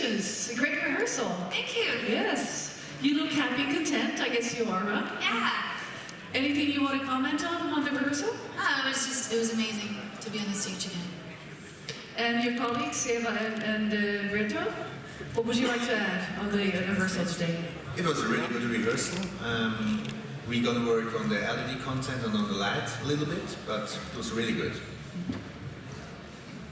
Congratulations! A great rehearsal. Thank you. Yes. You look happy and content, I guess you are, huh? Yeah. Anything you want to comment on the rehearsal? Oh, it was amazing to be on the stage again. And your colleagues, Eva and Reto, what would you like to add on the rehearsal today? It was a really good rehearsal. We're going to work on the LED content and on the light a little bit, but it was really good.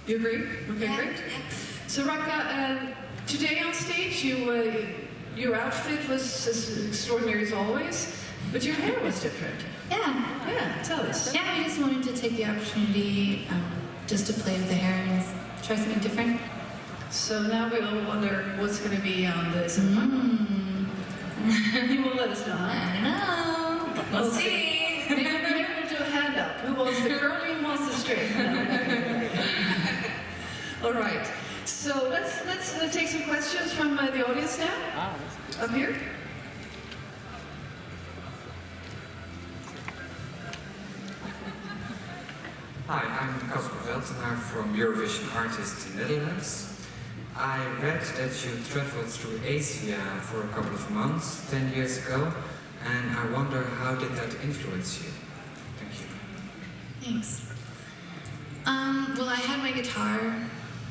You agree? Okay, Yeah, great. yeah. So Rykka, today on stage, your outfit was as extraordinary as always, but your hair was different. Yeah. Yeah, tell us. Yeah, we just wanted to take the opportunity just to play with the hair and try something different. So now we all wonder what's going to be on this. You will let us know, huh? I don't know. We'll see. Maybe we'll do a hand up. Who wants the curly, who wants the straight? All right. So let's take some questions from the audience now. Up here. Hi, I'm Casper Veltenaar from Eurovision Artists in Netherlands. I read that you traveled through Asia for a couple of months, 10 years ago, and I wonder how did that influence you? Thank you. Thanks. Well, I had my guitar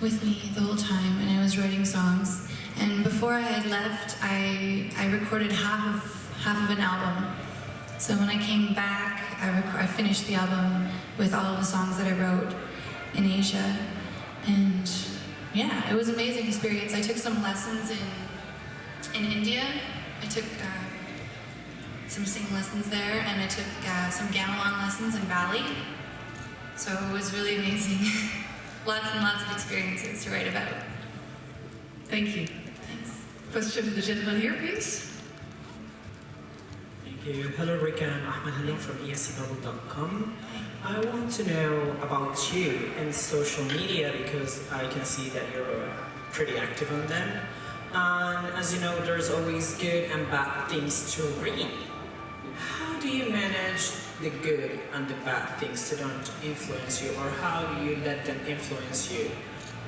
with me the whole time, and I was writing songs. And before I had left, I recorded half of an album. So when I came back, I finished the album with all of the songs that I wrote in Asia. And yeah, it was an amazing experience. I took some lessons in India. I took some singing lessons there, and I took some gamelan lessons in Bali. So it was really amazing. Lots and lots of experiences to write about. Thank you. Thanks. Question for the gentleman here, please. Thank you. Hello, Rykka. I'm Ahmed Halim from escbubble.com. I want to know about you in social media because I can see that you're pretty active on them. And as you know, there's always good and bad things to read. How do you manage the good and the bad things to don't influence you, or how do you let them influence you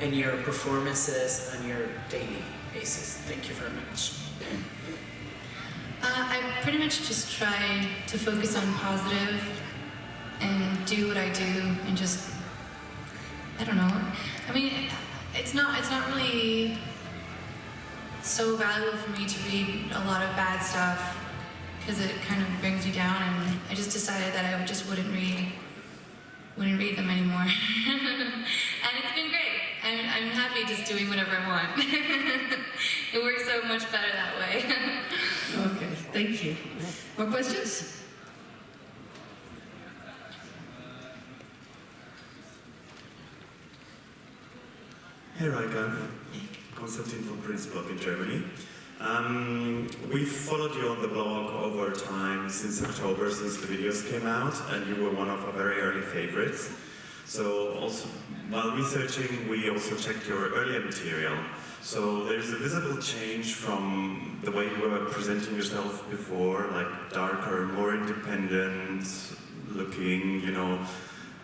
in your performances and your daily basis? Thank you very much. I pretty much just try to focus on positive and do what I do and just, I don't know. I mean, it's not really so valuable for me to read a lot of bad stuff because it kind of brings you down, and I just decided that I wouldn't read them anymore. And it's been great. I'm happy just doing whatever I want. It works so much better that way. Okay, thank you. More questions? Hey Rykka, Konstantin from Prince Blog in Germany. We've followed you on the blog over time since October, since the videos came out, and you were one of our very early favorites. So also, while researching, we also checked your earlier material. So there's a visible change from the way you were presenting yourself before, like darker, more independent looking, you know,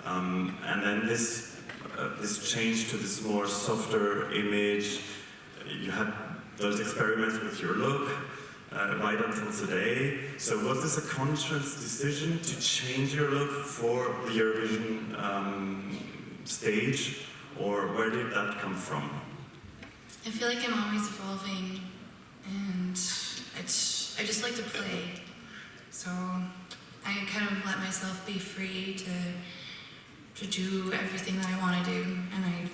and then this change to this more softer image. You had those experiments with your look right until today. So was this a conscious decision to change your look for the Eurovision stage, or where did that come from? I feel like I'm always evolving, and I just like to play. So I kind of let myself be free to do everything that I want to do. And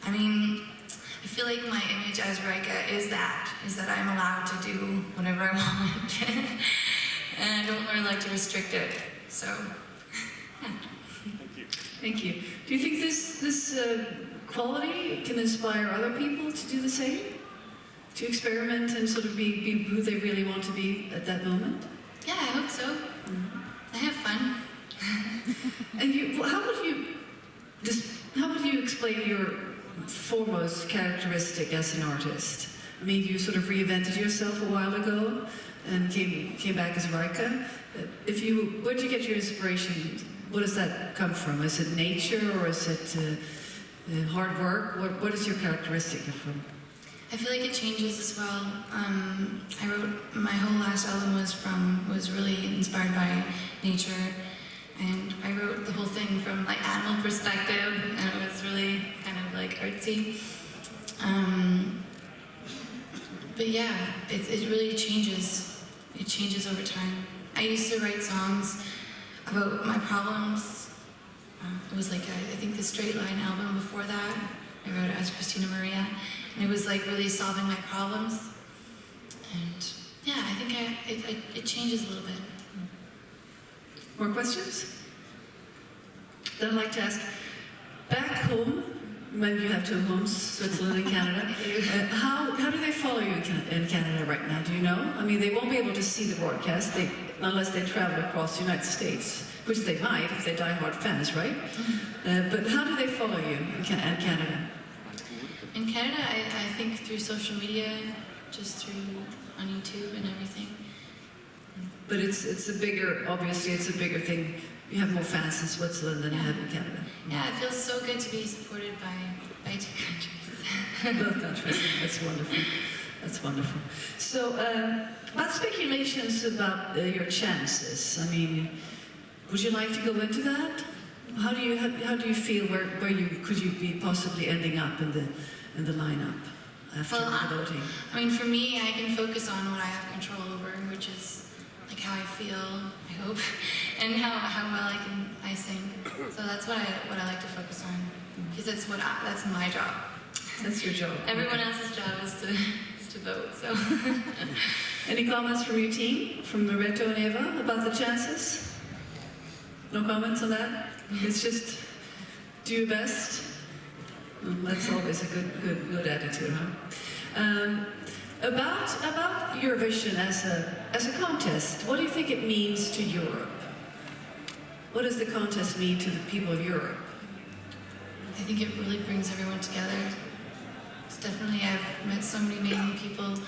I mean, I feel like my image as Rykka is that I'm allowed to do whatever I want. And I don't really like to restrict it, so. Yeah. Thank you. Thank you. Do you think this quality can inspire other people to do the same? To experiment and sort of be who they really want to be at that moment? Yeah, I hope so. I have fun. And how would you explain your foremost characteristic as an artist? I mean, you sort of reinvented yourself a while ago and came back as Rykka. Where'd you get your inspiration? What does that come from? Is it nature, or is it hard work? What is your characteristic from? I I feel like it changes as well. I wrote my whole last album was really inspired by nature, and I wrote the whole thing from like animal perspective, and it was really kind of like artsy. But yeah, it really changes. It changes over time. I used to write songs about my problems. It was like I think the Straight Line album before that. I wrote it as Christina Maria, and it was like really solving my problems. And yeah, I think it changes a little bit. More questions? Then I'd like to ask, back home, when you have two homes, Switzerland and Canada, how do they follow you in Canada right now? Do you know? I mean, they won't be able to see the broadcast unless they travel across the United States, which they might if they're diehard fans, right? But how do they follow you in Canada? In Canada, I think through social media, just on YouTube and everything. But it's a bigger, obviously it's a bigger thing. You have more fans in Switzerland than you have in Canada. Yeah, it feels so good to be supported by two countries. Both countries. That's wonderful. That's wonderful. So, about speculations about your chances. I mean, would you like to go into that? How do you feel where could you be possibly ending up in the lineup after the voting? I mean, for me, I can focus on what I have control over, which is like how I feel, I hope, and how well I sing. So that's what I like to focus on, because that's my job. That's your job. Everyone else's job is to vote. So. Any comments from your team, from Loretto and Eva, about the chances? No comments on that? It's just do your best. That's always a good attitude, huh? About Eurovision as a contest, what do you think it means to Europe? What does the contest mean to the people of Europe? I think it really brings everyone together. It's definitely, I've met so many amazing people,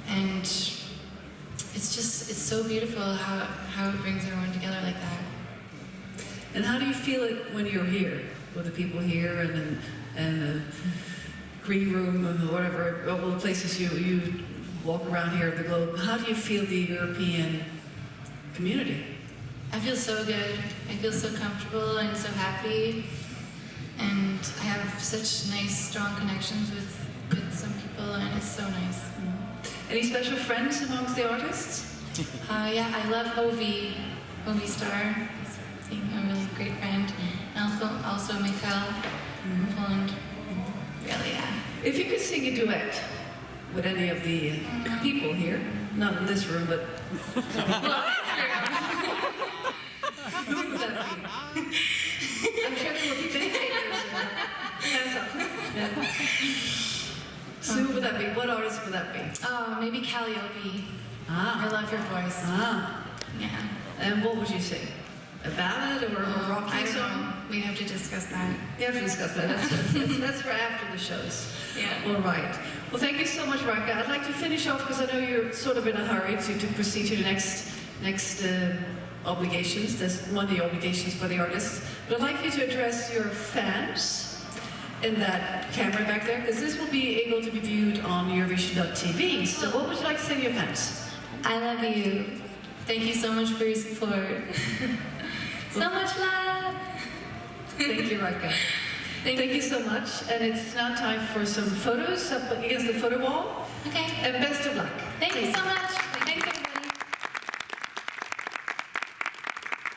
and it's so beautiful how it brings everyone together like that. And how do you feel it when you're here, with the people here and the green room and whatever, all the places you walk around here, the globe? How do you feel the European community? I feel so good. I feel so comfortable and so happy. And I have such nice, strong connections with some people, and it's so nice. Any special friends amongst the artists? Yeah, I love Ovi Star. He's a really great friend. And also Michal from Poland. Really, yeah. If you could sing a duet with any of the people here, not in this room, but who would that be? I'm sure there will be many takers. Hands up. Yeah. So who would that be? What artist would that be? Oh, maybe Calliope. Ah. I love her voice. Ah. Yeah. And what would you sing? A ballad or a rocky I don't song? know. We'd have to discuss that. You have to discuss that. That's for after the shows. Yeah. All right. Well, thank you so much, Rykka. I'd like to finish off because I know you're sort of in a hurry to proceed to the next obligations. There's money obligations for the artists. But I'd like you to address your fans in that camera back there, because this will be able to be viewed on Eurovision.tv. So what would you like to say to your fans? I love you. Thank you so much for your support. So much love. Thank you, Rykka. Thank you so much. And it's now time for some photos up against the photo wall. Okay. And best of luck. Thank you so much.